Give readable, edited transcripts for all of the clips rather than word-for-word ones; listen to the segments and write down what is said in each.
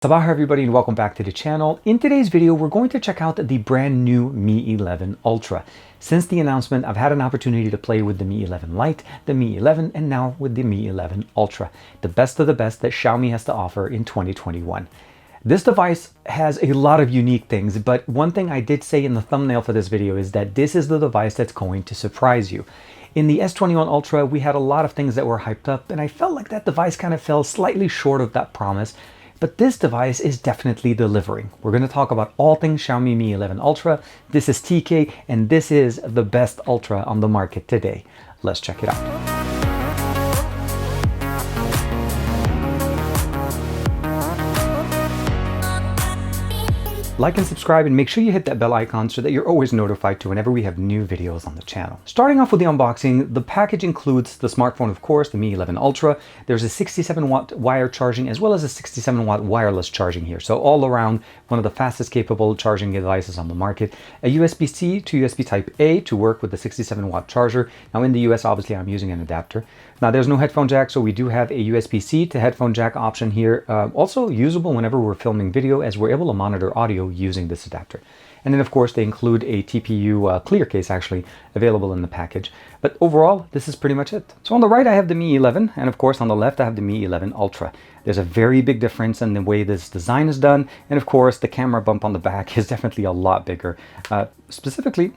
Sabah everybody and welcome back to the channel. In today's video, we're going to check out the brand new Mi 11 Ultra. Since the announcement, I've had an opportunity to play with the Mi 11 Lite, the Mi 11, and now with the Mi 11 Ultra. The best of the best that Xiaomi has to offer in 2021. This device has a lot of unique things, but one thing I did say in the thumbnail for this video is that this is the device that's going to surprise you. In the S21 Ultra, we had a lot of things that were hyped up, and I felt like that device kind of fell slightly short of that promise. But this device is definitely delivering. We're going to talk about all things Xiaomi Mi 11 Ultra. This is TK, and this is the best Ultra on the market today. Let's check it out. Like and subscribe, and make sure you hit that bell icon so that you're always notified to whenever we have new videos on the channel. Starting off with the unboxing, the package includes the smartphone, of course, the Mi 11 Ultra. There's a 67-watt wire charging as well as a 67-watt wireless charging here. So all around, one of the fastest capable charging devices on the market. A USB-C to USB Type-A to work with the 67-watt charger. Now in the US, obviously, I'm using an adapter. Now there's no headphone jack, so we do have a USB-C to headphone jack option here. Also usable whenever we're filming video, as we're able to monitor audio using this adapter. And then of course they include a TPU clear case actually available in the package. But overall, this is pretty much it. So on the right I have the Mi 11, and of course on the left I have the Mi 11 Ultra. There's a very big difference in the way this design is done, and of course the camera bump on the back is definitely a lot bigger. Specifically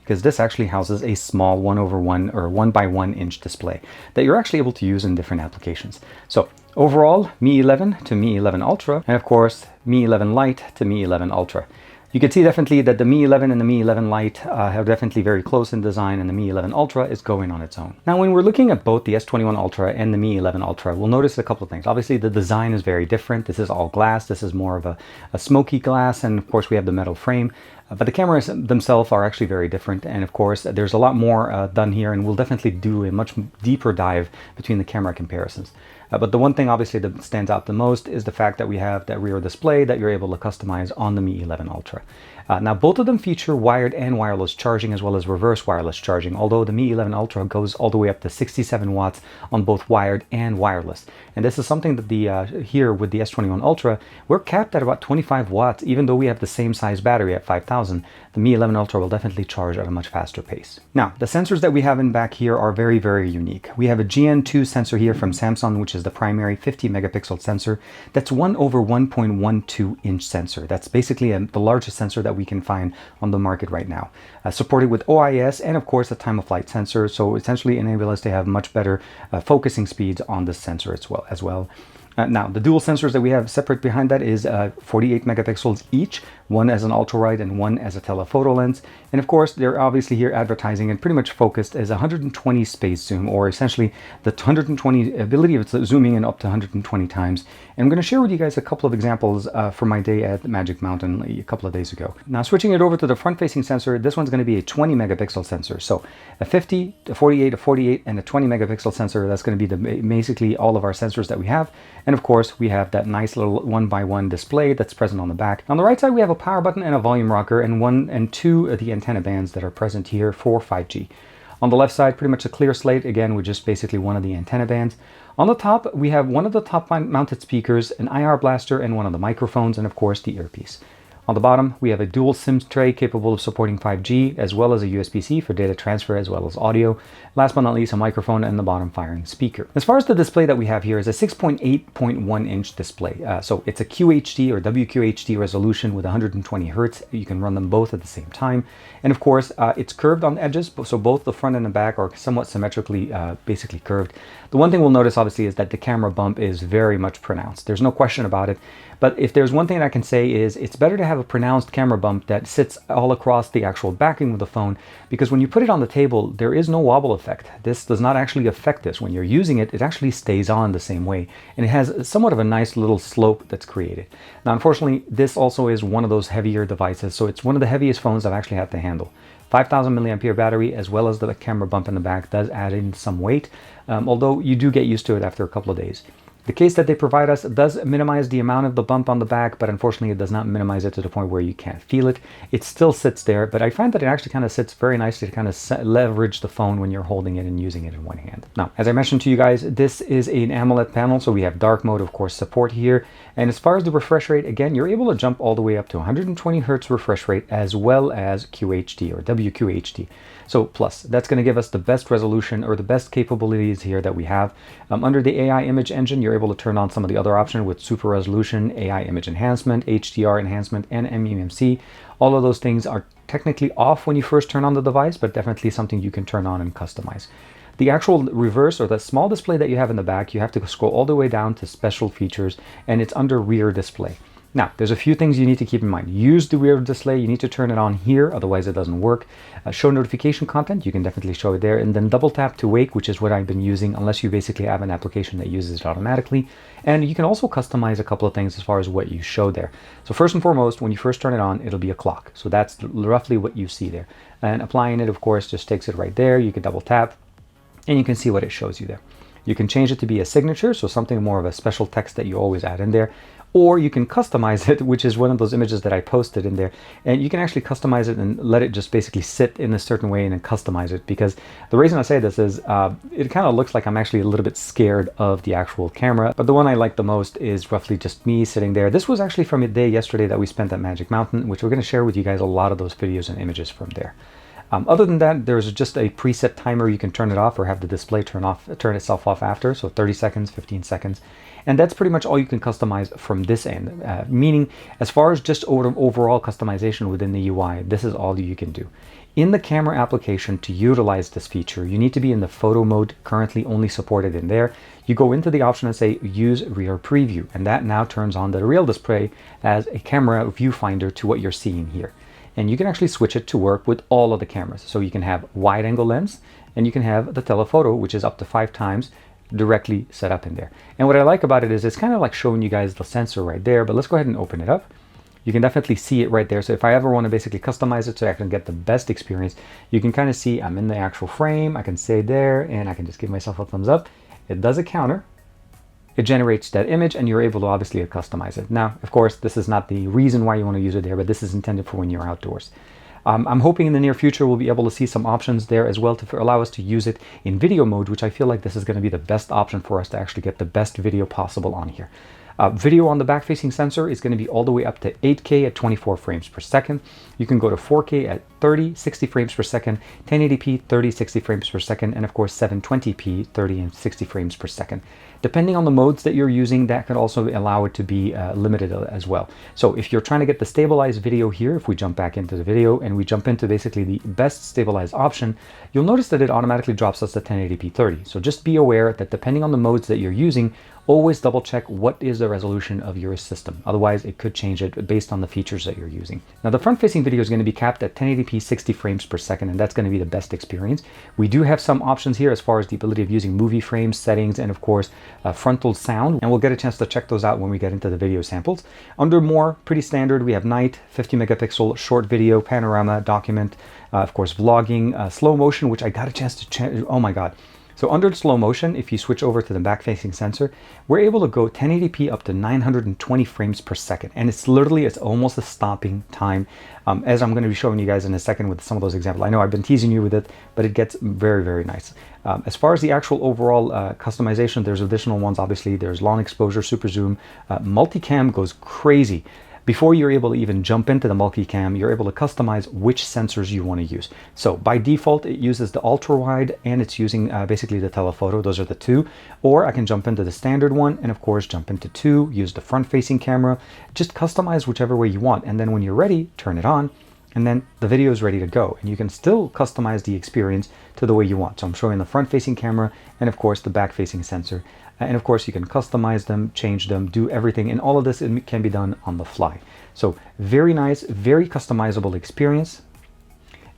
because this actually houses a small 1/1 or 1x1 inch display that you're actually able to use in different applications. So overall, Mi 11 to Mi 11 Ultra, and of course Mi 11 Lite to Mi 11 Ultra. You can see definitely that the Mi 11 and the Mi 11 Lite are definitely very close in design, and the Mi 11 Ultra is going on its own. Now, when we're looking at both the S21 Ultra and the Mi 11 Ultra, we'll notice a couple of things. Obviously, the design is very different. This is all glass. This is more of a smoky glass, and of course, we have the metal frame. But the cameras themselves are actually very different, and of course there's a lot more done here, and we'll definitely do a much deeper dive between the camera comparisons. But the one thing obviously that stands out the most is the fact that we have that rear display that you're able to customize on the Mi 11 Ultra. Now both of them feature wired and wireless charging as well as reverse wireless charging, although the Mi 11 Ultra goes all the way up to 67 watts on both wired and wireless. And this is something that here with the S21 Ultra, we're capped at about 25 watts, even though we have the same size battery at 5000. The Mi 11 Ultra will definitely charge at a much faster pace. Now, the sensors that we have in back here are very, very unique. We have a GN2 sensor here from Samsung, which is the primary 50 megapixel sensor. That's 1/1.12 inch sensor. That's basically the largest sensor that we can find on the market right now. Supported with OIS and of course the time of flight sensor, so essentially enable us to have much better focusing speeds on this sensor as well. Now, the dual sensors that we have separate behind that is 48 megapixels each, one as an ultra-wide and one as a telephoto lens. And of course, they're obviously here advertising and pretty much focused as 120 space zoom, or essentially the 120 ability of zooming in up to 120 times. And I'm going to share with you guys a couple of examples from my day at Magic Mountain a couple of days ago. Now, switching it over to the front-facing sensor, this one's going to be a 20 megapixel sensor. So a 50, a 48, a 48, and a 20 megapixel sensor. That's going to be basically all of our sensors that we have. And of course, we have that nice little 1x1 display that's present on the back. On the right side, we have a power button and a volume rocker, and one and two of the antenna bands that are present here for 5G. On the left side, pretty much a clear slate, again, with just basically one of the antenna bands. On the top, we have one of the top mounted speakers, an IR blaster, and one of the microphones, and of course, the earpiece. On the bottom, we have a dual SIM tray capable of supporting 5G, as well as a USB-C for data transfer, as well as audio. Last but not least, a microphone and the bottom firing speaker. As far as the display that we have here is a 6.8.1 inch display. So it's a QHD or WQHD resolution with 120 Hertz. You can run them both at the same time. And of course, it's curved on edges, so both the front and the back are somewhat symmetrically basically curved. The one thing we'll notice obviously is that the camera bump is very much pronounced. There's no question about it. But if there's one thing I can say is it's better to have a pronounced camera bump that sits all across the actual backing of the phone, because when you put it on the table, there is no wobble effect. This does not actually affect this. When you're using it, it actually stays on the same way. And it has somewhat of a nice little slope that's created. Now, unfortunately, this also is one of those heavier devices. So it's one of the heaviest phones I've actually had to handle. 5000 milliampere battery, as well as the camera bump in the back, does add in some weight, although you do get used to it after a couple of days. The case that they provide us does minimize the amount of the bump on the back, but unfortunately it does not minimize it to the point where you can't feel it. It still sits there, but I find that it actually kind of sits very nicely to kind of leverage the phone when you're holding it and using it in one hand. Now, as I mentioned to you guys, this is an AMOLED panel, so we have dark mode, of course, support here. And as far as the refresh rate, again, you're able to jump all the way up to 120 Hertz refresh rate as well as QHD or WQHD. So plus, that's going to give us the best resolution or the best capabilities here that we have. Under the AI image engine, you're able to turn on some of the other options with super resolution, AI image enhancement, HDR enhancement, and MEMC. All of those things are technically off when you first turn on the device, but definitely something you can turn on and customize. The actual reverse or the small display that you have in the back, you have to scroll all the way down to special features, and it's under rear display. Now, there's a few things you need to keep in mind. Use the rear display. You need to turn it on here, otherwise it doesn't work. Show notification content, you can definitely show it there. And then double tap to wake, which is what I've been using, unless you basically have an application that uses it automatically. And you can also customize a couple of things as far as what you show there. So first and foremost, when you first turn it on, it'll be a clock. So that's roughly what you see there. And applying it, of course, just takes it right there. You can double tap and you can see what it shows you there. You can change it to be a signature, so something more of a special text that you always add in there. Or you can customize it, which is one of those images that I posted in there. And you can actually customize it and let it just basically sit in a certain way and then customize it. Because the reason I say this is it kind of looks like I'm actually a little bit scared of the actual camera. But the one I like the most is roughly just me sitting there. This was actually from a day yesterday that we spent at Magic Mountain, which we're going to share with you guys a lot of those videos and images from there. Other than that, there's just a preset timer. You can turn it off or have the display turn itself off after. So 30 seconds, 15 seconds. And that's pretty much all you can customize from this end. Meaning, as far as just overall customization within the UI, this is all you can do. In the camera application, to utilize this feature, you need to be in the photo mode, currently only supported in there. You go into the option and say use rear preview, and that now turns on the real display as a camera viewfinder to what you're seeing here. And you can actually switch it to work with all of the cameras. So you can have wide angle lens, and you can have the telephoto, which is up to 5 times, directly set up in there. And what I like about it is it's kind of like showing you guys the sensor right there, but let's go ahead and open it up. You can definitely see it right there. So if I ever want to basically customize it so I can get the best experience, you can kind of see I'm in the actual frame. I can stay there and I can just give myself a thumbs up. It does a counter. It generates that image and you're able to obviously customize it. Now, of course, this is not the reason why you want to use it there, but this is intended for when you're outdoors. I'm hoping in the near future we'll be able to see some options there as well to allow us to use it in video mode, which I feel like this is going to be the best option for us to actually get the best video possible on here. Video on the back-facing sensor is going to be all the way up to 8K at 24 frames per second. You can go to 4K at 30, 60 frames per second, 1080p, 30, 60 frames per second, and of course 720p, 30 and 60 frames per second. Depending on the modes that you're using, that could also allow it to be limited as well. So if you're trying to get the stabilized video here, if we jump back into the video and we jump into basically the best stabilized option, you'll notice that it automatically drops us to 1080p 30. So just be aware that depending on the modes that you're using, always double check what is the resolution of your system. Otherwise, it could change it based on the features that you're using. Now, the front-facing video is going to be capped at 1080p 60 frames per second, and that's going to be the best experience. We do have some options here as far as the ability of using movie frames, settings, and of course, frontal sound, and we'll get a chance to check those out when we get into the video samples. Under more, pretty standard, we have night, 50 megapixel, short video, panorama, document, of course, vlogging, slow motion, which I got a chance to check. Oh my God. So under slow motion, if you switch over to the back-facing sensor, we're able to go 1080p up to 920 frames per second. And it's almost a stopping time, as I'm going to be showing you guys in a second with some of those examples. I know I've been teasing you with it, but it gets very, very nice. As far as the actual overall customization, there's additional ones. Obviously, there's long exposure, super zoom, multicam goes crazy. Before you're able to even jump into the multicam, you're able to customize which sensors you want to use. So by default, it uses the ultra wide and it's using basically the telephoto. Those are the two. Or I can jump into the standard one and of course jump into 2, use the front facing camera, just customize whichever way you want. And then when you're ready, turn it on and then the video is ready to go. And you can still customize the experience to the way you want. So I'm showing the front facing camera and of course the back facing sensor. And of course you can customize them, change them, do everything. And all of this can be done on the fly. So very nice, very customizable experience.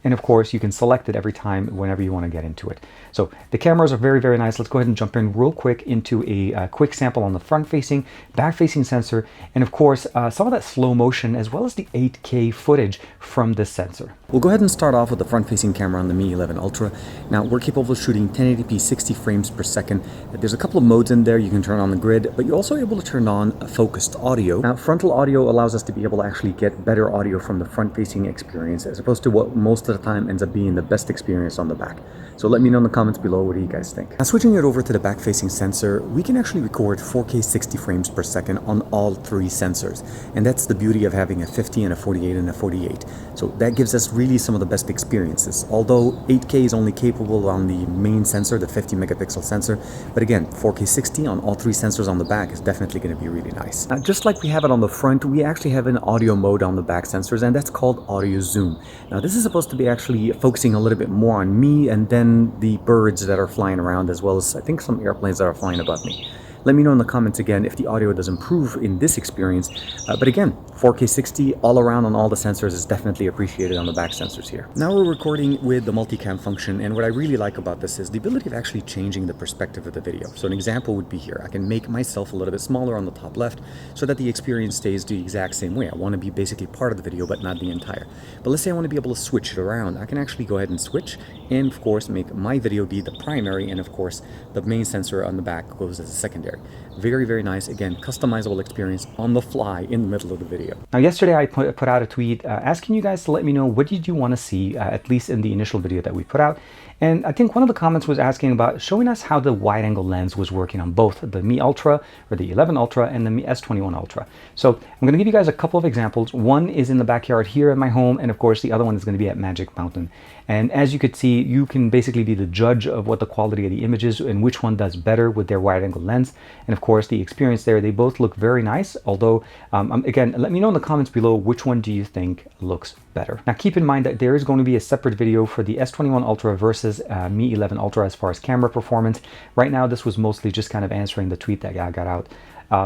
And of course, you can select it every time whenever you want to get into it. So the cameras are very, very nice. Let's go ahead and jump in real quick into a quick sample on the front-facing, back-facing sensor, and of course, some of that slow motion as well as the 8K footage from this sensor. We'll go ahead and start off with the front-facing camera on the Mi 11 Ultra. Now, we're capable of shooting 1080p 60 frames per second. There's a couple of modes in there. You can turn on the grid, but you're also able to turn on focused audio. Now, frontal audio allows us to be able to actually get better audio from the front-facing experience as opposed to what most of the time ends up being the best experience on the back. So let me know in the comments below, what do you guys think? Now, switching it over to the back-facing sensor, we can actually record 4K 60 frames per second on all three sensors. And that's the beauty of having a 50 and a 48 and a 48. So that gives us really some of the best experiences. Although 8K is only capable on the main sensor, the 50 megapixel sensor. But again, 4K 60 on all three sensors on the back is definitely going to be really nice. Now, just like we have it on the front, we actually have an audio mode on the back sensors, and that's called audio zoom. Now, this is supposed to be actually focusing a little bit more on me and then the birds that are flying around, as well as I think some airplanes that are flying above me. Let me know in the comments again if the audio does improve in this experience. But again, 4K 60 all around on all the sensors is definitely appreciated on the back sensors here. Now we're recording with the multicam function, and what I really like about this is the ability of actually changing the perspective of the video. So an example would be here. I can make myself a little bit smaller on the top left so that the experience stays the exact same way. I want to be basically part of the video, but not the entire. But let's say I want to be able to switch it around. I can actually go ahead and switch and of course make my video be the primary, and of course the main sensor on the back goes as a secondary. Very, very nice. Again, customizable experience on the fly in the middle of the video. Now, yesterday I put out a tweet asking you guys to let me know what did you want to see, at least in the initial video that we put out. And I think one of the comments was asking about showing us how the wide angle lens was working on both the Mi Ultra or the 11 Ultra and the Mi S21 Ultra. So I'm going to give you guys a couple of examples. One is in the backyard here at my home, and of course the other one is going to be at Magic Mountain. And as you could see, you can basically be the judge of what the quality of the image is and which one does better with their wide angle lens. And of course the experience there, they both look very nice. Although, again, let me know in the comments below which one do you think looks better. Now keep in mind that there is going to be a separate video for the S21 Ultra versus Mi 11 Ultra as far as camera performance. Right now this was mostly just kind of answering the tweet that I got out.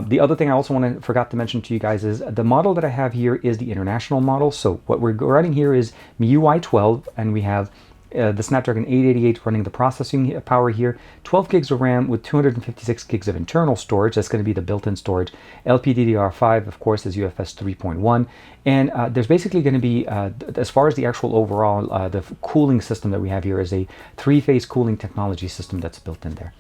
The other thing I also forgot to mention to you guys is the model that I have here is the international model. So what we're running here is MIUI 12, and we have the Snapdragon 888 running the processing power here, 12 gigs of RAM with 256 gigs of internal storage. That's going to be the built-in storage. LPDDR5, of course, is UFS 3.1. And there's basically going to be, as far as the actual overall, the cooling system that we have here is a 3-phase cooling technology system that's built in there.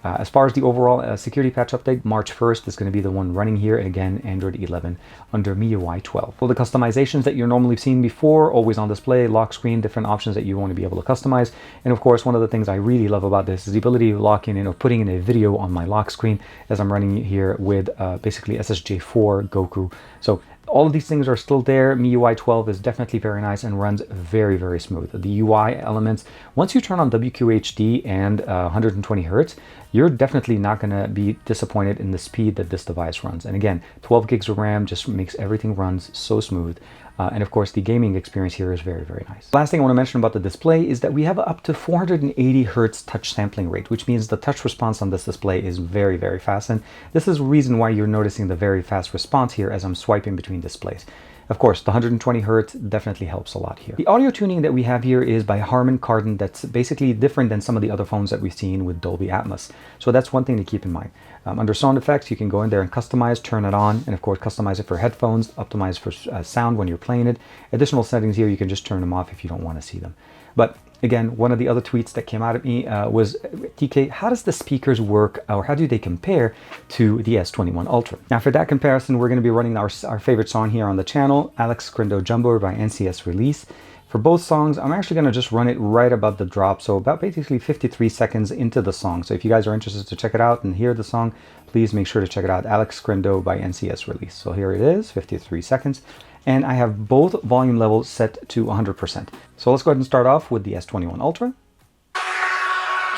As far as the overall security patch update, March 1st is going to be the one running here, and again, Android 11 under MIUI 12. Well, the customizations that you're normally seeing before, always on display, lock screen, different options that you want to be able to customize. And of course, one of the things I really love about this is the ability of locking in or putting in a video on my lock screen as I'm running here with basically SSJ4 Goku. So all of these things are still there. MIUI 12 is definitely very nice and runs very, very smooth. The UI elements, once you turn on WQHD and 120 Hertz, you're definitely not going to be disappointed in the speed that this device runs. And again, 12 gigs of RAM just makes everything runs so smooth. And of course, the gaming experience here is very, very nice. Last thing I want to mention about the display is that we have up to 480 Hertz touch sampling rate, which means the touch response on this display is very, very fast. And this is the reason why you're noticing the very fast response here as I'm swiping between displays. Of course, the 120 Hertz definitely helps a lot here. The audio tuning that we have here is by Harman Kardon. That's basically different than some of the other phones that we've seen with Dolby Atmos. So that's one thing to keep in mind. Under sound effects, you can go in there and customize, turn it on, and of course customize it for headphones, optimize for sound when you're playing it. Additional settings here, you can just turn them off if you don't want to see them. But again, one of the other tweets that came out at me was, TK, how does the speakers work, or how do they compare to the S21 Ultra? Now for that comparison, we're going to be running our favorite song here on the channel, Alex Scrindo Jumbo by NCS Release. For both songs, I'm actually going to just run it right above the drop, so about basically 53 seconds into the song. So if you guys are interested to check it out and hear the song, please make sure to check it out, Alex Scrindo by NCS Release. So here it is, 53 seconds. And I have both volume levels set to 100%. So let's go ahead and start off with the S21 Ultra.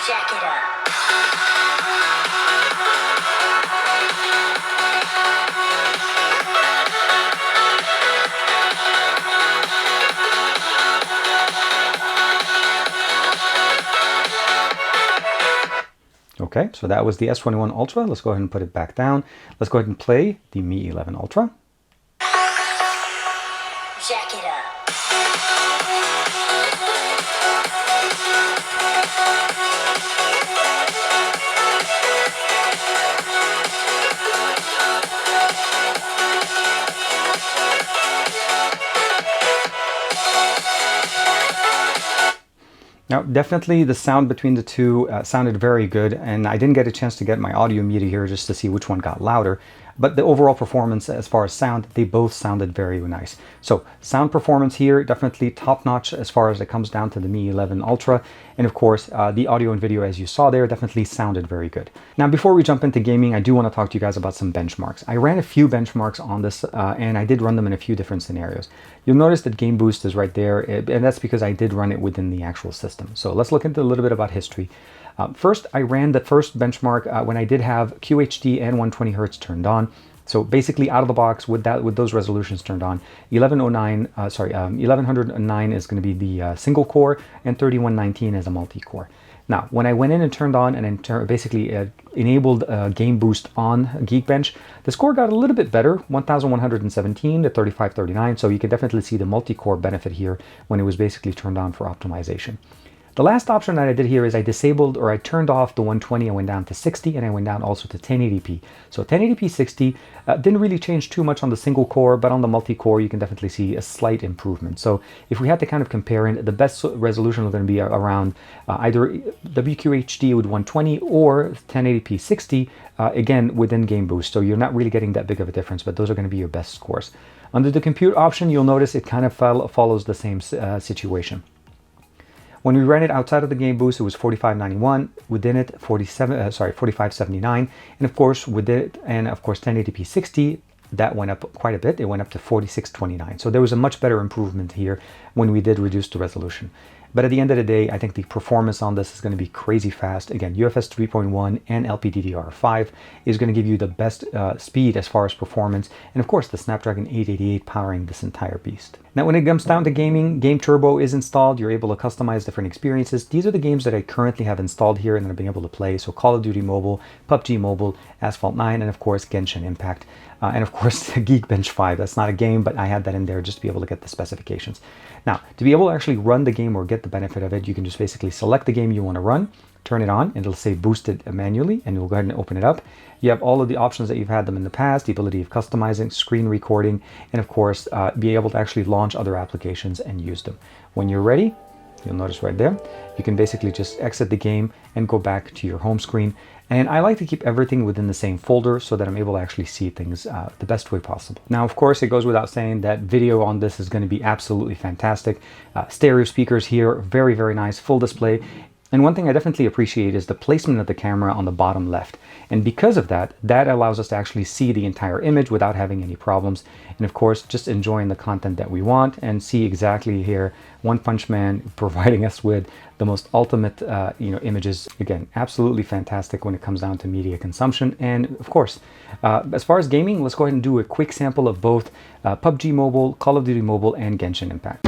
Jack it up. Okay, so that was the S21 Ultra. Let's go ahead and put it back down. Let's go ahead and play the Mi 11 Ultra. Jack it up. Now, definitely the sound between the two sounded very good, and I didn't get a chance to get my audio meter here just to see which one got louder. But the overall performance as far as sound, they both sounded very nice. So sound performance here, definitely top notch as far as it comes down to the Mi 11 Ultra. And of course, the audio and video, as you saw there, definitely sounded very good. Now, before we jump into gaming, I do want to talk to you guys about some benchmarks. I ran a few benchmarks on this, and I did run them in a few different scenarios. You'll notice that Game Boost is right there, and that's because I did run it within the actual system. So let's look into a little bit about history. First, I ran the first benchmark when I did have QHD and 120 Hertz turned on. So basically, out of the box with those resolutions turned on, 1109 is going to be the single core, and 3119 is a multi-core. Now, when I went in and turned on and basically enabled Game Boost on Geekbench, the score got a little bit better, 1117 to 3539. So you can definitely see the multi-core benefit here when it was basically turned on for optimization. The last option that I did here is I disabled, or I turned off the 120, I went down to 60, and I went down also to 1080p. So 1080p 60 didn't really change too much on the single core, but on the multi-core you can definitely see a slight improvement. So if we had to kind of compare it, the best resolution was going to be around either WQHD with 120 or 1080p 60, again within Game Boost. So you're not really getting that big of a difference, but those are going to be your best scores. Under the compute option, you'll notice it kind of follows the same situation. When we ran it outside of the Game Boost, it was 4591. Within it, 4579. And of course, with it, and of course 1080p 60, that went up quite a bit. It went up to 4629. So there was a much better improvement here when we did reduce the resolution. But at the end of the day, I think the performance on this is going to be crazy fast. Again, UFS 3.1 and LPDDR5 is going to give you the best speed as far as performance. And of course, the Snapdragon 888 powering this entire beast. Now, when it comes down to gaming, Game Turbo is installed. You're able to customize different experiences. These are the games that I currently have installed here and that I've been able to play. So Call of Duty Mobile, PUBG Mobile, Asphalt 9, and of course, Genshin Impact. And of course, Geekbench 5. That's not a game, but I had that in there just to be able to get the specifications. Now, to be able to actually run the game or get the benefit of it, you can just basically select the game you want to run, turn it on, and it'll say boosted manually, and you'll go ahead and open it up. You have all of the options that you've had them in the past, the ability of customizing, screen recording, and of course, be able to actually launch other applications and use them. When you're ready, you'll notice right there, you can basically just exit the game and go back to your home screen. And I like to keep everything within the same folder so that I'm able to actually see things the best way possible. Now, of course, it goes without saying that video on this is going to be absolutely fantastic. Stereo speakers here, very, very nice, full display. And one thing I definitely appreciate is the placement of the camera on the bottom left. And because of that, that allows us to actually see the entire image without having any problems. And of course, just enjoying the content that we want and see exactly here, One Punch Man providing us with the most ultimate images. Again, absolutely fantastic when it comes down to media consumption. And of course, as far as gaming, let's go ahead and do a quick sample of both PUBG Mobile, Call of Duty Mobile, and Genshin Impact.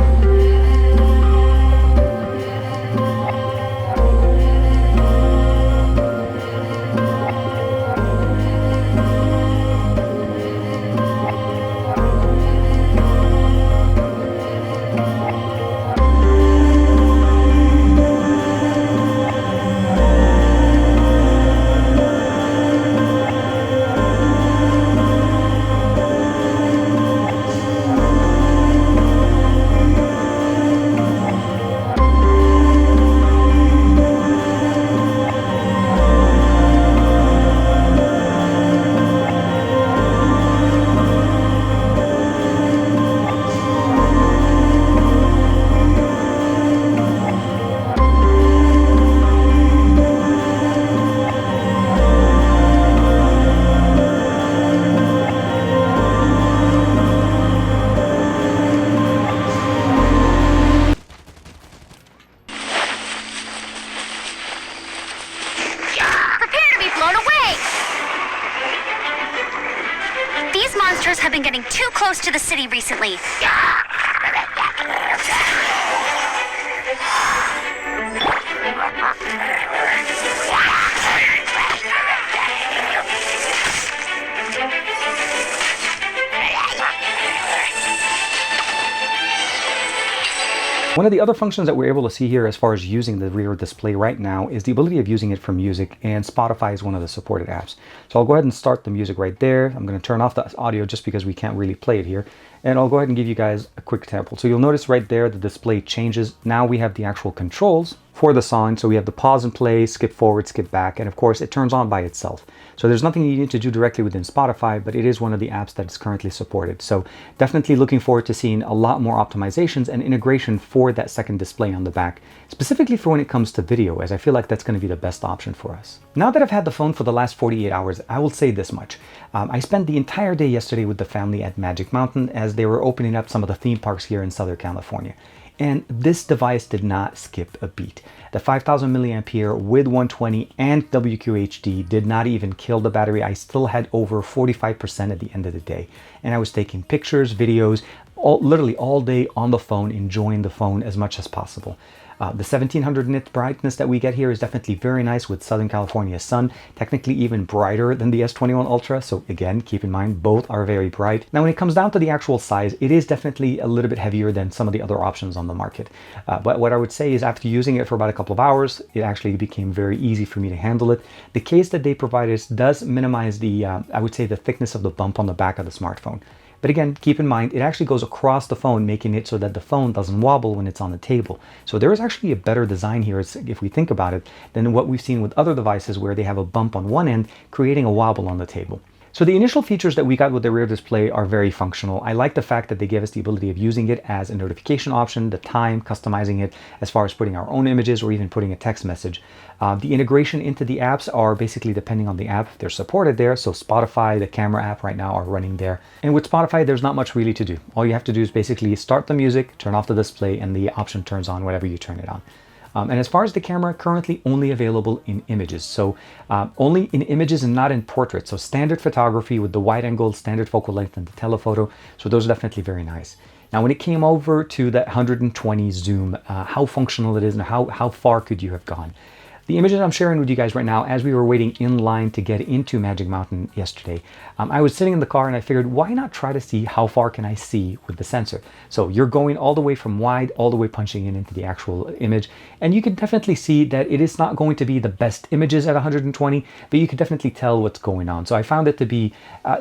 These monsters have been getting too close to the city recently. One of the other functions that we're able to see here as far as using the rear display right now is the ability of using it for music, and Spotify is one of the supported apps. So I'll go ahead and start the music right there. I'm going to turn off the audio just because we can't really play it here. And I'll go ahead and give you guys a quick sample. So you'll notice right there the display changes. Now we have the actual controls for the song. So we have the pause and play, skip forward, skip back, and of course it turns on by itself. So there's nothing you need to do directly within Spotify, but it is one of the apps that is currently supported. So definitely looking forward to seeing a lot more optimizations and integration for that second display on the back, specifically for when it comes to video, as I feel like that's going to be the best option for us. Now that I've had the phone for the last 48 hours, I will say this much. I spent the entire day yesterday with the family at Magic Mountain as they were opening up some of the theme parks here in Southern California. And this device did not skip a beat. The 5000 milliampere with 120 and WQHD did not even kill the battery. I still had over 45% at the end of the day. And I was taking pictures, videos, literally all day on the phone, enjoying the phone as much as possible. The 1700 nit brightness that we get here is definitely very nice with Southern California sun, technically even brighter than the S21 Ultra. So again, keep in mind, both are very bright. Now, when it comes down to the actual size, it is definitely a little bit heavier than some of the other options on the market. But what I would say is after using it for about a couple of hours, it actually became very easy for me to handle it. The case that they provided does minimize the, I would say, the thickness of the bump on the back of the smartphone. But again, keep in mind, it actually goes across the phone, making it so that the phone doesn't wobble when it's on the table. So there is actually a better design here, if we think about it, than what we've seen with other devices where they have a bump on one end, creating a wobble on the table. So the initial features that we got with the rear display are very functional. I like the fact that they gave us the ability of using it as a notification option, the time, customizing it as far as putting our own images or even putting a text message. The integration into the apps are basically depending on the app. They're supported there. So Spotify, the camera app right now are running there. And with Spotify, there's not much really to do. All you have to do is basically start the music, turn off the display, and the option turns on whenever you turn it on. And as far as the camera, currently only available in images. So only in images and not in portraits. So standard photography with the wide angle, standard focal length, and the telephoto. So those are definitely very nice. Now, when it came over to that 120 zoom, how functional it is and how far could you have gone? The images I'm sharing with you guys right now, as we were waiting in line to get into Magic Mountain yesterday, I was sitting in the car and I figured, why not try to see how far can I see with the sensor? So you're going all the way from wide, all the way punching in into the actual image. And you can definitely see that it is not going to be the best images at 120, but you can definitely tell what's going on. So I found it to be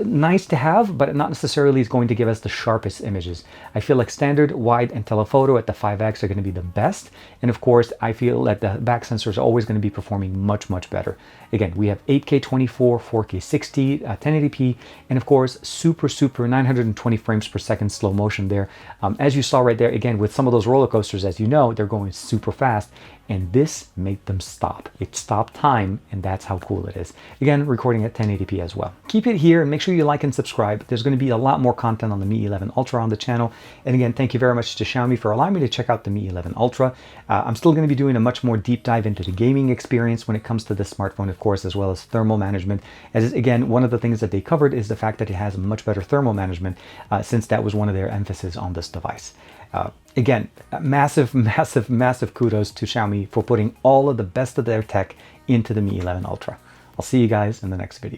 nice to have, but not necessarily is going to give us the sharpest images. I feel like standard, wide, and telephoto at the 5X are going to be the best. And of course, I feel that the back sensor is always going to be performing much better. Again, we have 8K 24, 4K 60, 1080p, and of course super 920 frames per second slow motion there. As you saw right there, again with some of those roller coasters, as you know, they're going super fast, and this made them stop. It stopped time, and that's how cool it is. Again, recording at 1080p as well. Keep it here and make sure you like and subscribe. There's going to be a lot more content on the Mi 11 Ultra on the channel. And again, thank you very much to Xiaomi for allowing me to check out the Mi 11 Ultra. I'm still going to be doing a much more deep dive into the gaming experience when it comes to this smartphone, of course, as well as thermal management. As again, one of the things that they covered is the fact that it has much better thermal management, since that was one of their emphasis on this device. Again, massive kudos to Xiaomi for putting all of the best of their tech into the Mi 11 Ultra. I'll see you guys in the next video.